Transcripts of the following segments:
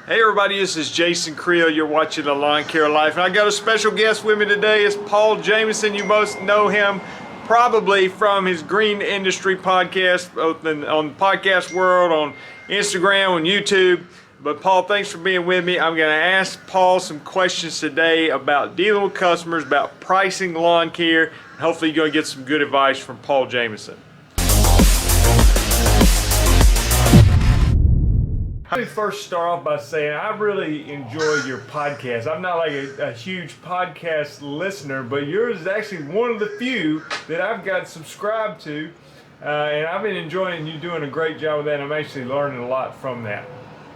Hey everybody, this is Jason Creel. You're watching The Lawn Care Life, and I got a special guest with me today. It's Paul Jamison. You most know him probably from his green industry podcast, both on Podcast World, on Instagram, on YouTube. But Paul, thanks for being with me. I'm going to ask Paul some questions today about dealing with customers, about pricing lawn care, and hopefully you're going to get some good advice from Paul Jamison. Let me first start off by saying I really enjoy your podcast. I'm not like a huge podcast listener, but yours is actually one of the few that I've got subscribed to, and I've been enjoying you doing a great job with that. I'm actually learning a lot from that.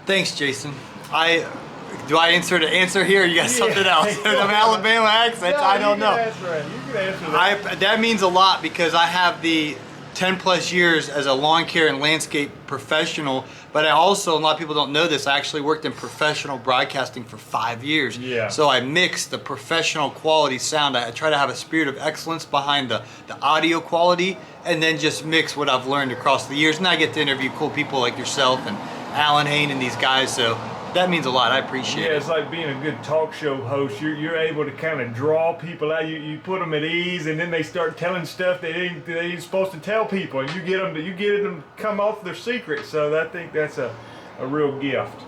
Thanks, Jason. Do I answer the answer here? Or you got something else? Some Alabama accents? No, I don't know. You can answer that. That means a lot because I have the 10 plus years as a lawn care and landscape professional, but I also, a lot of people don't know this, I actually worked in professional broadcasting for 5 years. Yeah. So I mix the professional quality sound. I try to have a spirit of excellence behind the audio quality, and then just mix what I've learned across the years. And I get to interview cool people like yourself and Alan Hain and these guys, so that means a lot. I appreciate it. Yeah, it's like being a good talk show host. You're able to kind of draw people out. You put them at ease, and then they start telling stuff they ain't supposed to tell people, and you get them to come off their secrets. So I think that's a real gift.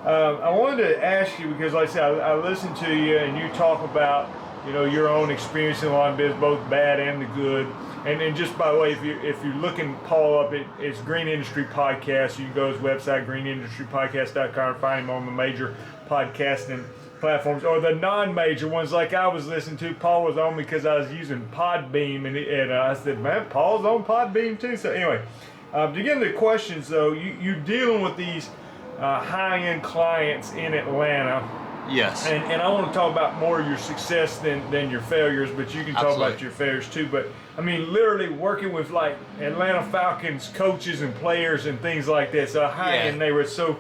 I wanted to ask you, because like I said, I listened to you, and you talk about your own experience in the lawn business, both bad and the good. And just by the way, if you're looking Paul up, it's Green Industry Podcast. You can go to his website, greenindustrypodcast.com, and find him on the major podcasting platforms, or the non-major ones like I was listening to. Paul was on because I was using Podbeam, and I said, man, Paul's on Podbeam too. So anyway, to get into the questions though, you're dealing with these high-end clients in Atlanta. Yes. And I want to talk about more of your success than your failures, but you can talk about your failures too. But I mean, literally working with like Atlanta Falcons coaches and players and things like that. So high-end neighborhoods. So,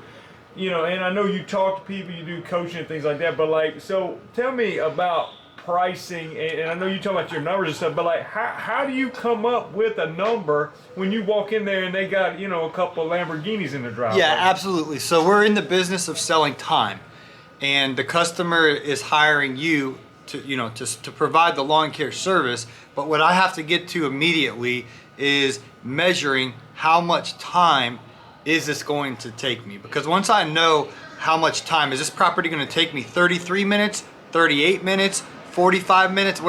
and I know you talk to people, you do coaching and things like that, but like, so tell me about pricing, and I know you talk about your numbers and stuff, but like, how do you come up with a number when you walk in there and they got, a couple of Lamborghinis in the driveway? Yeah, absolutely. So we're in the business of selling time. And the customer is hiring you to provide the lawn care service. But what I have to get to immediately is measuring how much time is this going to take me. Because once I know how much time, is this property going to take me 33 minutes, 38 minutes, 45 minutes?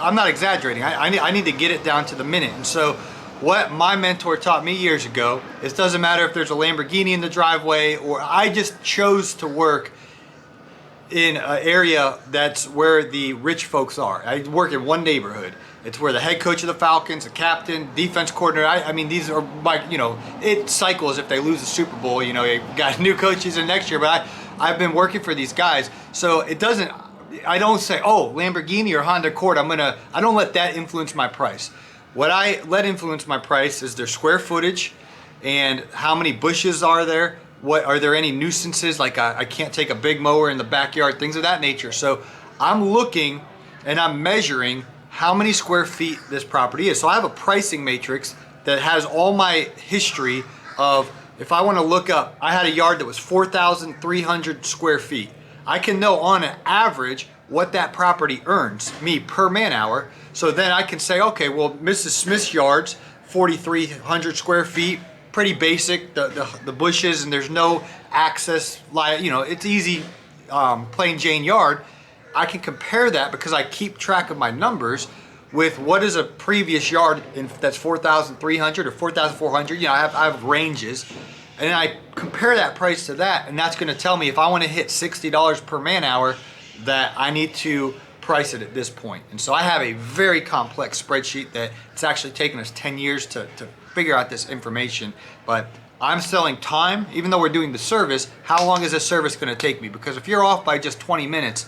I'm not exaggerating. I need to get it down to the minute. And so what my mentor taught me years ago is it doesn't matter if there's a Lamborghini in the driveway, or I just chose to work in an area that's where the rich folks are. I work in one neighborhood. It's where the head coach of the Falcons, the captain, defense coordinator, I mean, these are like, it cycles if they lose the Super Bowl, you got new coaches in next year, but I've been working for these guys. So I don't say, oh, Lamborghini or Honda Accord, I don't let that influence my price. What I let influence my price is their square footage and how many bushes are there. Are there any nuisances, like I can't take a big mower in the backyard, things of that nature. So I'm looking and I'm measuring how many square feet this property is. So I have a pricing matrix that has all my history of, if I want to look up, I had a yard that was 4,300 square feet. I can know on an average what that property earns me per man hour. So then I can say, okay, well, Mrs. Smith's yard's 4,300 square feet. Pretty basic, the bushes, and there's no access, it's easy, plain Jane yard. I can compare that because I keep track of my numbers with what is a previous yard that's 4,300 or 4,400. I have ranges, and I compare that price to that, and that's going to tell me if I want to hit $60 per man hour that I need to price it at this point. And so I have a very complex spreadsheet that it's actually taken us 10 years to figure out this information. But I'm selling time, even though we're doing the service. How long is this service going to take me? Because if you're off by just 20 minutes,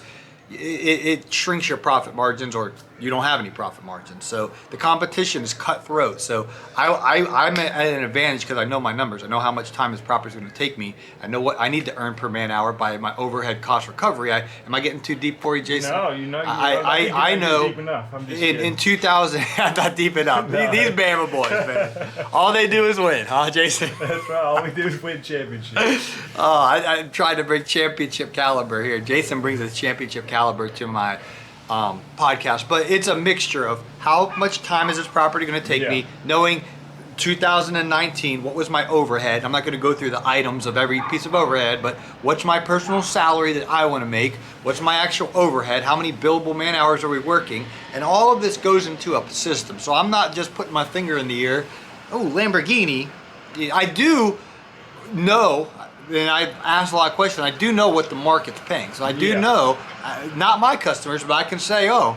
it shrinks your profit margins, or you don't have any profit margin. So the competition is cutthroat. So I'm at an advantage because I know my numbers. I know how much time this property is going to take me. I know what I need to earn per man hour by my overhead cost recovery. Am I getting too deep for you, Jason? No, I know. Deep enough. I'm just in 2000, I'm not deep enough. No. These Bama boys, man. All they do is win, huh, Jason? That's right. All we do is win championships. Oh, I'm trying to bring championship caliber here. Jason brings the championship caliber to my podcast, but it's a mixture of how much time is this property going to take me, knowing 2019 what was my overhead. I'm not going to go through the items of every piece of overhead, but what's my personal salary that I want to make, what's my actual overhead, how many billable man hours are we working, and all of this goes into a system. So I'm not just putting my finger in the air, oh, Lamborghini. I do know, and I've asked a lot of questions, I do know what the market's paying. So I do know, not my customers, but I can say, oh,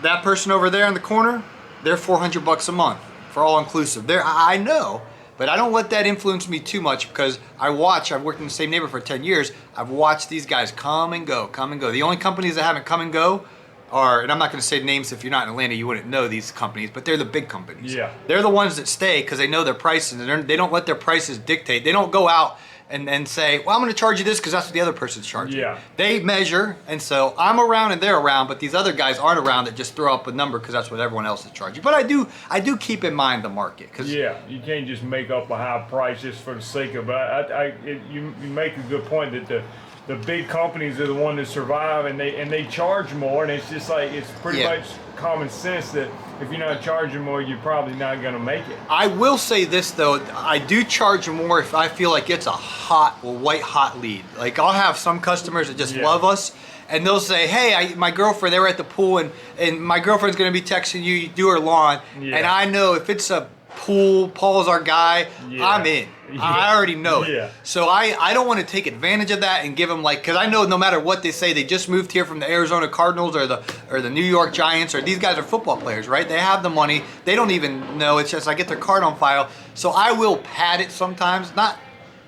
that person over there in the corner, they're $400 a month for all inclusive. I know, but I don't let that influence me too much because I've worked in the same neighborhood for 10 years. I've watched these guys come and go. The only companies that haven't come and go are, and I'm not going to say names, if you're not in Atlanta, you wouldn't know these companies, but they're the big companies. Yeah. They're the ones that stay because they know their prices, and they don't let their prices dictate. They don't go out and say, well, I'm going to charge you this because that's what the other person's charging. Yeah. They measure, and so I'm around and they're around, but these other guys aren't around that just throw up a number because that's what everyone else is charging. But I do keep in mind the market. You can't just make up a high price just for the sake of it. You make a good point that the big companies are the ones that survive, and they charge more, and it's just like, it's pretty much common sense that if you're not charging more, you're probably not going to make it. I will say this though, I do charge more if I feel like it's a white hot lead. Like I'll have some customers that just love us, and they'll say, hey, my girlfriend, they were at the pool, and my girlfriend's going to be texting you do her lawn, and I know if it's a pool, Paul's our guy, I'm in. I already know it. So I don't want to take advantage of that and give them because I know no matter what they say, they just moved here from the Arizona Cardinals or the New York Giants, or these guys are football players, right? They have the money. They don't even know. It's just I get their card on file. So I will pad it sometimes. Not,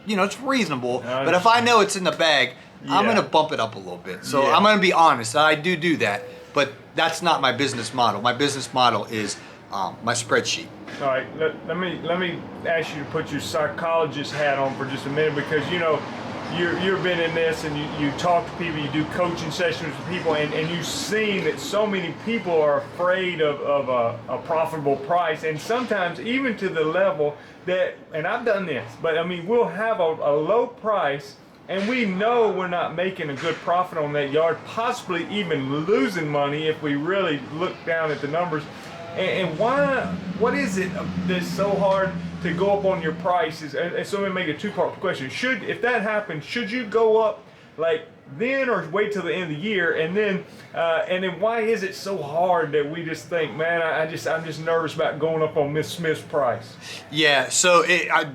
it's reasonable. But if I know it's in the bag, I'm going to bump it up a little bit. So I'm going to be honest. I do that. But that's not my business model. My business model is my spreadsheet. All right, let me ask you to put your psychologist hat on for just a minute, because you've been in this, and you talk to people, you do coaching sessions with people, and you've seen that so many people are afraid of a profitable price, and sometimes even to the level that, and I've done this, but I mean, we'll have a low price, and we know we're not making a good profit on that yard, possibly even losing money if we really look down at the numbers. And what is it that's so hard to go up on your prices? And so let me make a two-part question. If that happens, should you go up like then, or wait till the end of the year? And then why is it so hard that we just think, man, I'm just nervous about going up on Miss Smith's price? Yeah, so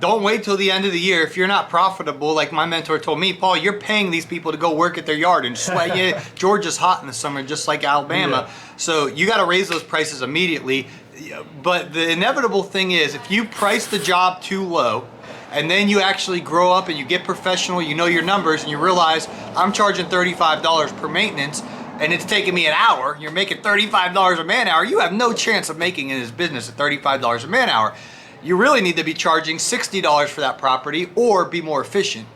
don't wait till the end of the year. If you're not profitable, like my mentor told me, Paul, you're paying these people to go work at their yard and sweat. Georgia's hot in the summer, just like Alabama. So you got to raise those prices immediately. But the inevitable thing is, if you price the job too low, and then you actually grow up and you get professional, you know your numbers, and you realize I'm charging $35 per maintenance, and it's taking me an hour, you're making $35 a man hour, you have no chance of making in this business at $35 a man hour. You really need to be charging $60 for that property, or be more efficient,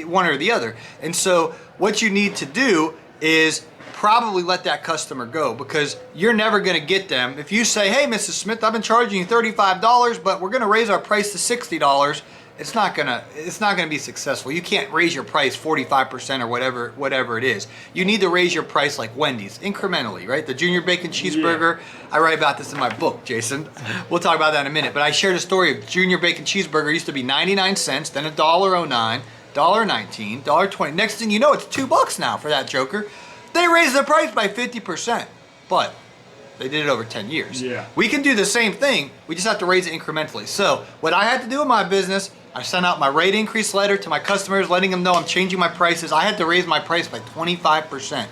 one or the other. And so what you need to do is probably let that customer go, because you're never going to get them. If you say, hey, Mrs. Smith, I've been charging you $35, but we're going to raise our price to $60, it's not gonna be successful. You can't raise your price 45% or whatever it is. You need to raise your price like Wendy's, incrementally, right? The junior bacon cheeseburger. I write about this in my book, Jason. We'll talk about that in a minute. But I shared a story of junior bacon cheeseburger used to be 99 cents, then $1.09, $1.19, $1.20. Next thing you know, it's $2 now for that joker. They raised the price by 50%, but they did it over 10 years. We can do the same thing. We just have to raise it incrementally. So what I had to do in my business, I sent out my rate increase letter to my customers, letting them know I'm changing my prices. I had to raise my price by 25%.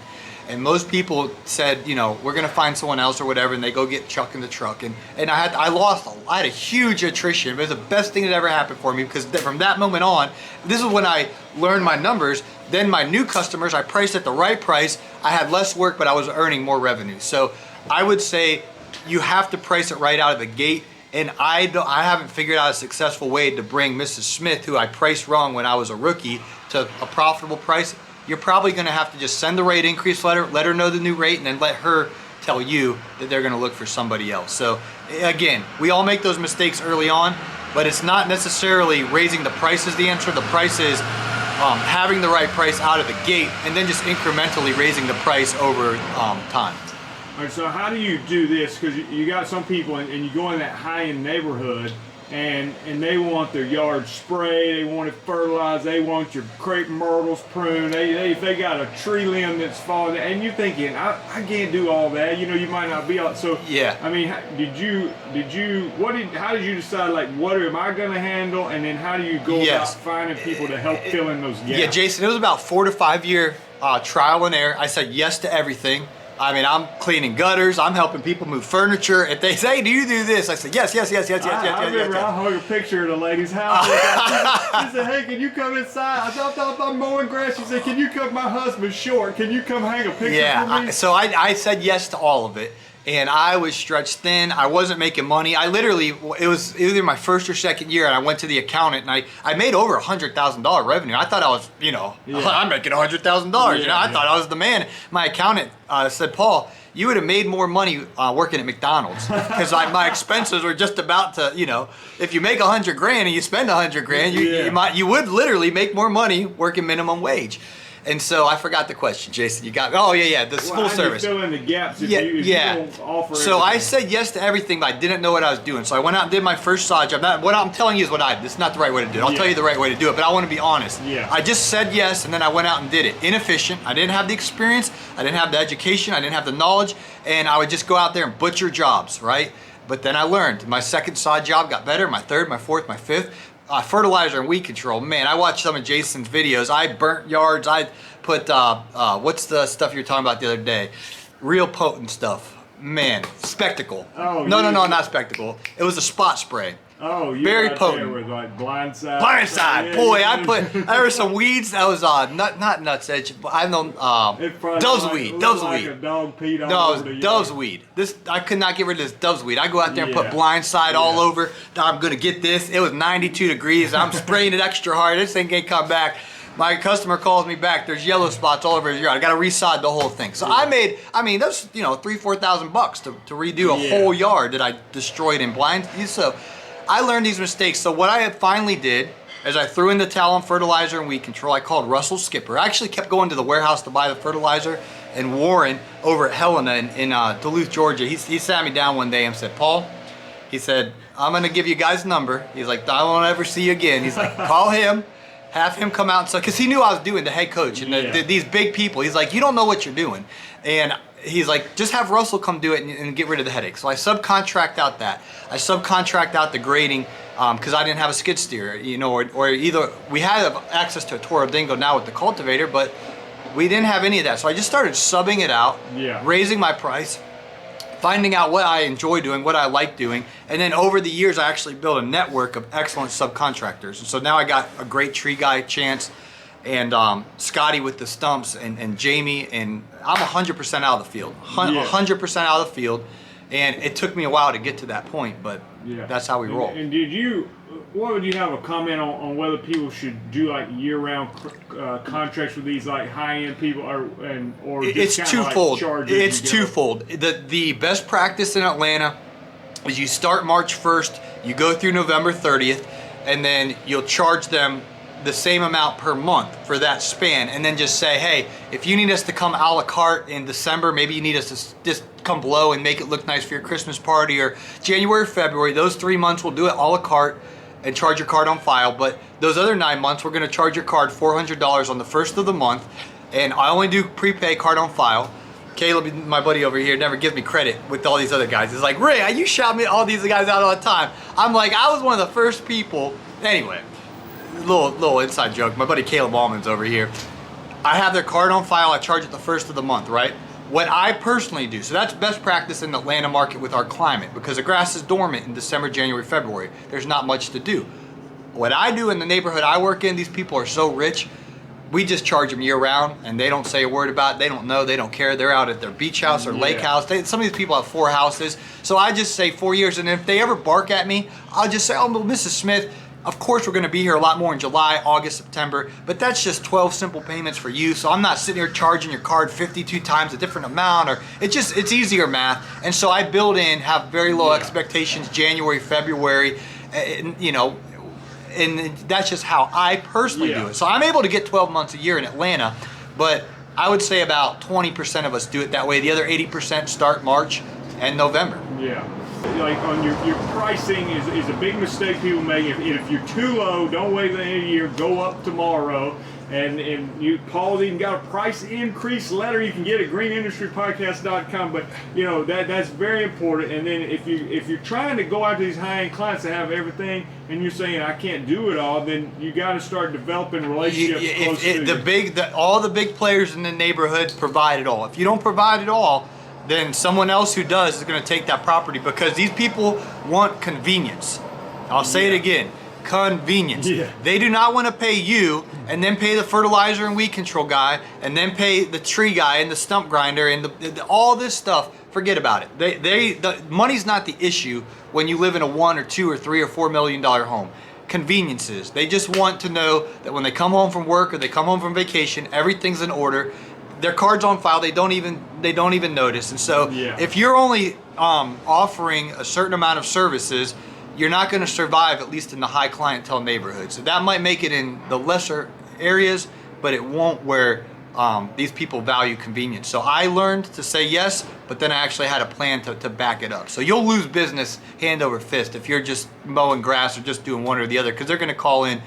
And most people said, we're going to find someone else or whatever, and they go get Chuck in the truck. And I had a huge attrition. It was the best thing that ever happened for me, because from that moment on, this is when I learned my numbers. Then my new customers, I priced at the right price. I had less work, but I was earning more revenue. So I would say you have to price it right out of the gate. And I haven't figured out a successful way to bring Mrs. Smith, who I priced wrong when I was a rookie, to a profitable price. You're probably going to have to just send the rate increase letter, let her know the new rate, and then let her tell you that they're going to look for somebody else. So again, we all make those mistakes early on, but it's not necessarily raising the price is the answer. The price is having the right price out of the gate, and then just incrementally raising the price over time. All right, so how do you do this? Because you got some people, and you go in that high-end neighborhood, and they want their yard sprayed, they want it fertilized, they want your crepe myrtles pruned, if they got a tree limb that's falling, and you're thinking, I can't do all that. You know, you might not be able. So yeah. I mean, how did you decide, like, what am I going to handle, and then how do you go about finding people to help fill in those gaps? Yeah, Jason, it was about 4 to 5 year trial and error. I said yes to everything. I mean, I'm cleaning gutters. I'm helping people move furniture. If they say, "Do you do this?" I said, "Yes." I remember I hung a picture of the lady's house. She said, "Hey, can you come inside?" I thought I'm mowing grass. She said, "Can you come? My husband's short. Can you come hang a picture for me?" So I said yes to all of it. And I was stretched thin. I wasn't making money. I literally, it was either my first or second year, and I went to the accountant, and I made over $100,000 revenue. I thought I was, I'm making $100,000. I thought I was the man. My accountant said, "Paul, you would have made more money working at McDonald's because my expenses were just about to, if you make $100,000 and you spend $100,000, you would literally make more money working minimum wage." And so I forgot the question, Jason. You got me. Oh yeah, the full service. Fill in the gaps if you don't offer So everything. I said yes to everything, but I didn't know what I was doing. So I went out and did my first sod job. What I'm telling you is this is not the right way to do it. I'll tell you the right way to do it, but I want to be honest. Yeah. I just said yes, and then I went out and did it. Inefficient. I didn't have the experience. I didn't have the education. I didn't have the knowledge, and I would just go out there and butcher jobs, right? But then I learned. My second sod job got better. My third, my fourth, my fifth. Fertilizer and weed control. Man, I watched some of Jason's videos. I burnt yards. I put, what's the stuff you were talking about the other day? Real potent stuff. Man, Spectacle. Oh, no, not Spectacle. It was a spot spray. Oh, you very right potent. There with like blindside. Blindside, Yeah, boy! yeah. There were some weeds that was not nutsedge, but I know dove's weed. Dove's weed. Like a dog peed all No, over the dove's yard. weed. This I could not get rid of this dove's weed. I go out there and put Yeah. blindside all over. Now I'm gonna get this. It was 92 degrees. I'm spraying it extra hard. This thing can't come back. My customer calls me back. There's yellow spots all over his yard. I got to resod the whole thing. So I made, that's $3,000-4,000 to redo a whole yard that I destroyed in blind. So I learned these mistakes. So what I finally did is I threw in the towel on fertilizer and weed control. I called Russell Skipper. I actually kept going to the warehouse to buy the fertilizer. And Warren over at Helena in Duluth, Georgia, he sat me down one day and said, "Paul," he said, "I'm going to give you guys' number." He's like, "I won't ever see you again." He's like, "Call him. Have him come out," because he knew I was doing the head coach and these big people. He's like, "You don't know what you're doing," and he's like, "Just have Russell come do it and get rid of the headache." So I subcontract out that. I subcontract out the grading because I didn't have a skid steer, or either we had access to a Toro Dingo now with the cultivator, but we didn't have any of that. So I just started subbing it out, raising my price, finding out what I enjoy doing, what I like doing, and then over the years I actually built a network of excellent subcontractors. And so now I got a great tree guy, Chance, and Scotty with the stumps, and Jamie, and I'm 100% out of the field, 100% out of the field, and it took me a while to get to that point, but that's how we roll. And what would you have a comment on whether people should do like year-round contracts with these like high-end people, or just it's kinda twofold. Like charge It's twofold. The best practice in Atlanta is you start March 1st, you go through November 30th, and then you'll charge them the same amount per month for that span, and then just say, "Hey, if you need us to come a la carte in December, maybe you need us to just come below and make it look nice for your Christmas party, or January, February, those 3 months we'll do it a la carte and charge your card on file, but those other 9 months we're going to charge your card $400 on the first of the month, and I only do prepay card on file." Caleb, my buddy over here, never gives me credit with all these other guys. He's like, "Ray, you shout me all these guys out all the time." I'm like, I was one of the first people. Anyway, little inside joke. My buddy Caleb Allman's over here. I have their card on file. I charge it the first of the month, right? What I personally do, so that's best practice in the Atlanta market with our climate, because the grass is dormant in December, January, February. There's not much to do. What I do in the neighborhood I work in, these people are so rich. we just charge them year round, and they don't say a word about it. They don't know, they don't care. They're out at their beach house or lake house. Some of these people have 4 houses. So I just say 4 years, and if they ever bark at me, I'll just say, oh, well, Mrs. Smith, of course we're gonna be here a lot more in July, August, September, but that's just 12 simple payments for you. So I'm not sitting here charging your card 52 times a different amount, or it's easier math. And so I build in, have very low expectations, January, February, and, you know, and that's just how I personally do it. So I'm able to get 12 months a year in Atlanta, but I would say about 20% of us do it that way. The other 80% start March and November. Yeah. Like on your pricing is a big mistake people make. If you're too low, don't wait the end of the year, go up tomorrow. And Paul's even got a price increase letter you can get at greenindustrypodcast.com. But you know that's very important. And then if you're trying to go out to these high-end clients that have everything, and you're saying I can't do it all, then you got to start developing relationships. All the big players in the neighborhood provide it all. If you don't provide it all, then someone else who does is going to take that property, because these people want convenience. I'll say it again. Convenience. They do not want to pay you and then pay the fertilizer and weed control guy and then pay the tree guy and the stump grinder and all this stuff. Forget about it. The money's not the issue when you live in a $1 or $2 or $3 or $4 million home. Conveniences. They just want to know that when they come home from work or they come home from vacation, everything's in order. Their card's on file. They don't even notice. And so if you're only offering a certain amount of services, you're not going to survive, at least in the high clientele neighborhoods. So that might make it in the lesser areas, but it won't where these people value convenience. So I learned to say yes, but then I actually had a plan to back it up. So you'll lose business hand over fist if you're just mowing grass or just doing one or the other, because they're going to call in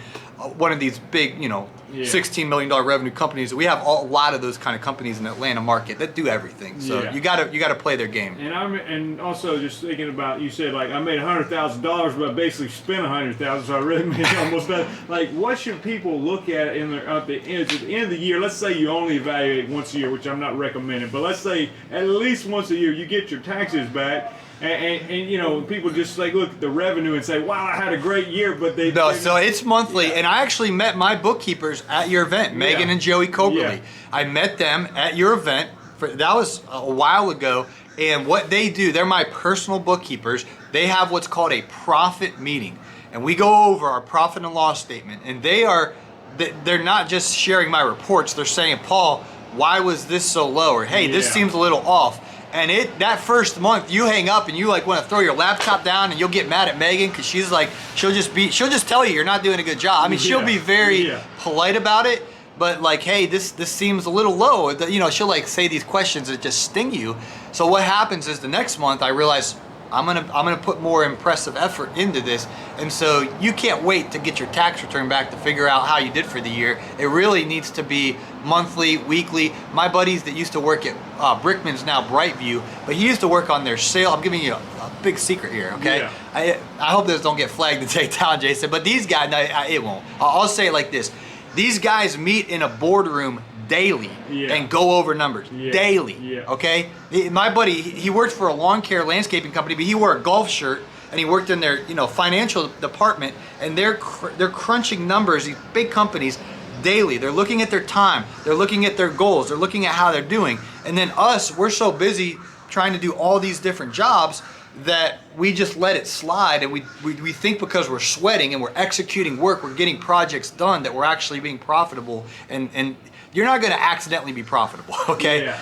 one of these big, you know, $16 million revenue companies. We have a lot of those kind of companies in the Atlanta market that do everything. So you gotta play their game. And also just thinking about, you said like I made $100,000, but I basically spent $100,000, so I really made almost that. Like, what should people look at at the end of the year? Let's say you only evaluate once a year, which I'm not recommending, but let's say at least once a year you get your taxes back. And you know, people just like look at the revenue and say, wow, I had a great year, but so it's monthly. And I actually met my bookkeepers at your event, Megan and Joey Coberly. I met them at your event. That was a while ago. And what they do, they're my personal bookkeepers. They have what's called a profit meeting, and we go over our profit and loss statement. And they're not just sharing my reports. They're saying, Paul, why was this so low? Or hey, this seems a little off. And that first month you hang up and you like want to throw your laptop down, and you'll get mad at Megan because she's like, she'll just tell you you're not doing a good job. I mean, she'll be very polite about it, but like, hey, this seems a little low. You know, she'll like say these questions that just sting you. So what happens is the next month I realize I'm gonna put more impressive effort into this, and so you can't wait to get your tax return back to figure out how you did for the year. It really needs to be monthly, weekly. My buddies that used to work at Brickman's, now Brightview, but he used to work on their sale. I'm giving you a big secret here, okay? I hope this don't get flagged to take down, Jason, but these guys, it won't. I'll say it like this. These guys meet in a boardroom daily and go over numbers daily. Okay, my buddy, he worked for a lawn care landscaping company, but he wore a golf shirt and he worked in their financial department, and they're crunching numbers. These big companies daily. They're looking at their time. They're looking at their goals. They're looking at how they're doing. And then we're so busy trying to do all these different jobs that we just let it slide, and we think because we're sweating and we're executing work, we're getting projects done, that we're actually being profitable, and you're not going to accidentally be profitable, okay?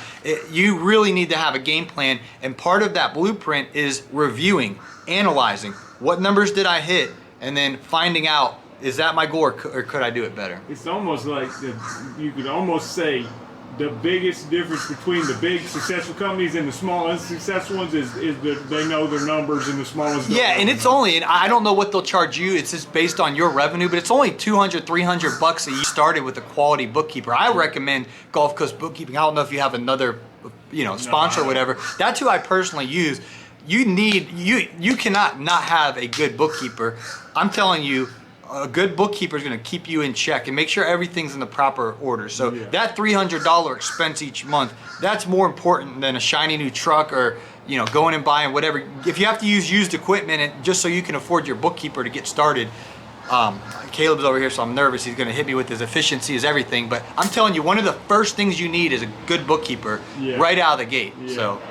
You really need to have a game plan, and part of that blueprint is reviewing, analyzing, what numbers did I hit, and then finding out, is that my goal, or could I do it better? It's almost like you could almost say the biggest difference between the big successful companies and the small unsuccessful ones is that they know their numbers and the small ones don't. And it's only, and I don't know what they'll charge you, it's just based on your revenue, but it's only $200, $300 a year. Started with a quality bookkeeper. I recommend Gulf Coast Bookkeeping. I don't know if you have another sponsor or whatever. That's who I personally use. You cannot not have a good bookkeeper. I'm telling you, a good bookkeeper is going to keep you in check and make sure everything's in the proper order. So that $300 expense each month, that's more important than a shiny new truck or going and buying whatever. If you have to use used equipment and just so you can afford your bookkeeper to get started, Caleb's over here, so I'm nervous. He's going to hit me with his efficiency is everything. But I'm telling you, one of the first things you need is a good bookkeeper right out of the gate. Yeah. So.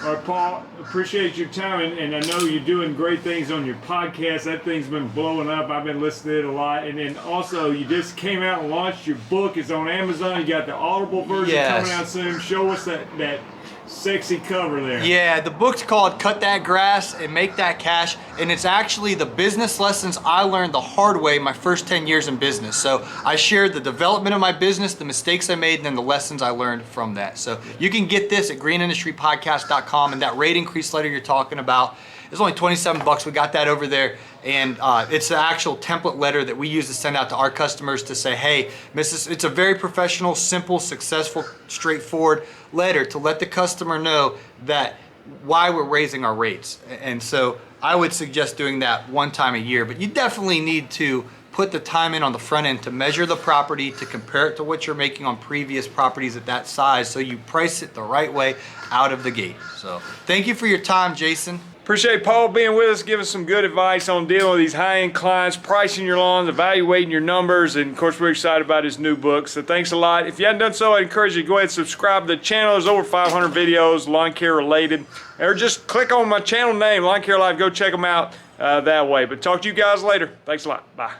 All right, Paul, appreciate your time, and I know you're doing great things on your podcast. That thing's been blowing up. I've been listening to it a lot. And then also, you just came out and launched your book. It's on Amazon. You got the Audible version coming out soon. Show us that sexy cover there. Yeah, the book's called Cut That Grass and Make That Cash, and it's actually the business lessons I learned the hard way my first 10 years in business. So I shared the development of my business, the mistakes I made, and then the lessons I learned from that. So you can get this at greenindustrypodcast.com, and that rate increase letter you're talking about is only 27 bucks. We got that over there. And it's the actual template letter that we use to send out to our customers to say, hey, it's a very professional, simple, successful, straightforward letter to let the customer know that why we're raising our rates. And so I would suggest doing that one time a year, but you definitely need to put the time in on the front end to measure the property, to compare it to what you're making on previous properties at that size, so you price it the right way out of the gate. So thank you for your time, Jason. Appreciate Paul being with us, giving some good advice on dealing with these high-end clients, pricing your lawns, evaluating your numbers, and of course we're excited about his new book. So thanks a lot. If you haven't done so, I encourage you to go ahead and subscribe to the channel. There's over 500 videos lawn care related. Or just click on my channel name, Lawn Care Live. Go check them out that way. But talk to you guys later. Thanks a lot. Bye.